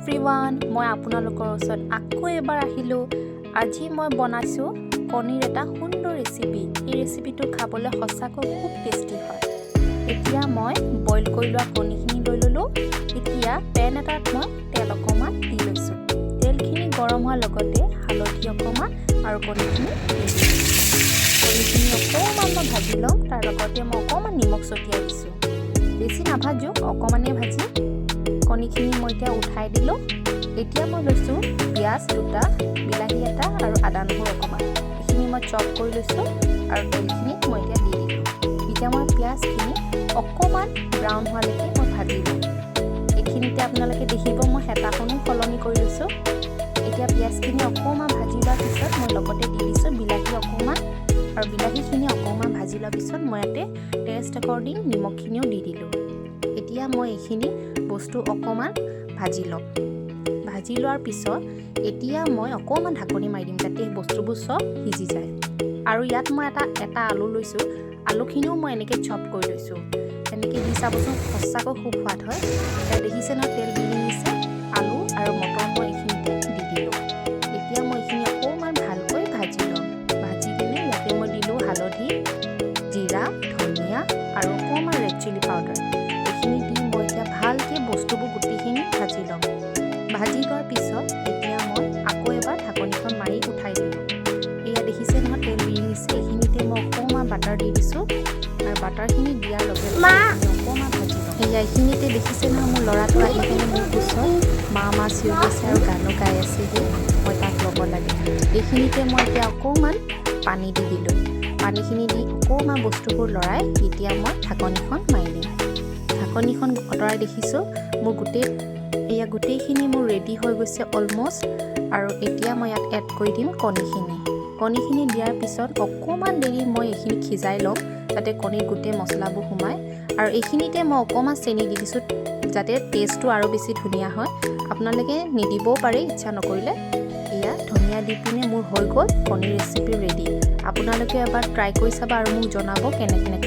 Everyone, মই আপোনালোকৰ ওচৰত আকৌ এবাৰ আহিলোঁ। আজি মই বনাইছোঁ কণীৰ এটা সুন্দৰ ৰেচিপি। এই ৰেচিপিটো খাবলৈ সঁচাকৈ খুব টেষ্টি হয়। এতিয়া মই বইল কৰি লোৱা কণীখিনি লৈ ল'লোঁ। এতিয়া পেন এটাত মই তেল অকণমান দি লৈছোঁ। তেলখিনি গৰম হোৱাৰ লগতে হালধি অকণমান আৰু কণীখিনি অকণমান মই ভাজি ল'ম। তাৰ লগতে মই অকণমান নিমখ ছটিয়াই দিছোঁ। বেছি নাভাজোঁ, অকণমানেই ভাজি কণীখিনি মই এতিয়া উঠাই দিলোঁ। এতিয়া মই লৈছোঁ পিঁয়াজ দুটা, বিলাহী এটা আৰু আদা নহৰু অকণমান। এইখিনি মই চপ কৰি লৈছোঁ আৰু তেলখিনি মই এতিয়া দি দিলোঁ। এতিয়া মই পিঁয়াজখিনি অকণমান ব্ৰাউন হোৱালৈকে মই ভাজি লওঁ। এইখিনিতে আপোনালোকে দেখিব মই হেতাখনো সলনি কৰি লৈছোঁ। এতিয়া পিঁয়াজখিনি অকণমান ভাজি লোৱাৰ পিছত মই লগতে দি দিছোঁ বিলাহী অকণমান, আৰু বিলাহীখিনি অকণমান ভাজি লোৱাৰ পিছত মই ইয়াতে টেষ্ট একৰ্ডিং নিমখখিনিও দি দিলোঁ। এতিয়া মই এইখিনি বস্তু অকণমান ভাজি ল'ম। ভাজি লোৱাৰ পিছত এতিয়া মই অকণমান ঢাকনি মাৰি দিম যাতে বস্তুবোৰ চব সিজি যায়। আৰু ইয়াত মই এটা আলু লৈছোঁ। আলুখিনিও মই এনেকৈ চপ কৰি লৈছোঁ। এনেকৈ দি চাবচোন, সঁচাকৈ খুব সোৱাদ হয়। এতিয়া দেখিছে নহয় তেল বিৰি নিছে। আলু আৰু মটৰ মই এইখিনিতে দি দিলোঁ। এতিয়া মই এইখিনি অকণমান ভালকৈ ভাজি ল'ম। ভাজি কিনে ইয়াতে মই দিলোঁ হালধি, জিৰা, ধনিয়া আৰু অকণমান ৰেড চিলি পাউডাৰ। এইখিনি দি মই এতিয়া ভালকৈ বস্তুবোৰ গোটেইখিনি ভাজি ল'ম। ভাজি লোৱাৰ পিছত এতিয়া মই আকৌ এবাৰ ঢাকনিখন মাৰি উঠাই দিলোঁ। এয়া দেখিছে নহয় তেল বিৰি নিছে। এইখিনিতে মই অকণমান বাটাৰ দি দিছোঁ আৰু বাটাৰখিনি দিয়াৰ লগে লগে অকণমান ভাজি ল'ম। এয়া এইখিনিতে দেখিছে নহয় মোৰ ল'ৰাটো আহি কিনে মোৰ ওচৰত মা চিঞৰি আছে আৰু গানো গাই আছে যে মই তাক ল'ব লাগে। এইখিনিতে মই এতিয়া অকণমান পানী দি দিলোঁ। পানীখিনি দি অকণমান বস্তুবোৰ লৰাই এতিয়া মই ঢাকনিখন মাৰি দিম। ঢাকনিখন আঁতৰাই দেখিছোঁ মোৰ গোটেইখিনি মোৰ ৰেডি হৈ গৈছে অলমষ্ট। আৰু এতিয়া মই ইয়াত এড কৰি দিম কণীখিনি দিয়াৰ পিছত অকণমান দেৰি মই এইখিনি সিজাই ল'ম যাতে কণীৰ গোটেই মছলাবোৰ সোমায়। আৰু এইখিনিতে মই অকণমান চেনি দি দিছোঁ যাতে টেষ্টটো আৰু বেছি ধুনীয়া হয়। আপোনালোকে নিদিবও পাৰে ইচ্ছা নকৰিলে। এয়া ধনিয়া দি পিনে মোৰ হৈ গ'ল কণীৰ ৰেচিপি ৰেডি। আপোনালোকে এবাৰ ট্ৰাই কৰি চাব আৰু মোক জনাব কেনেকৈ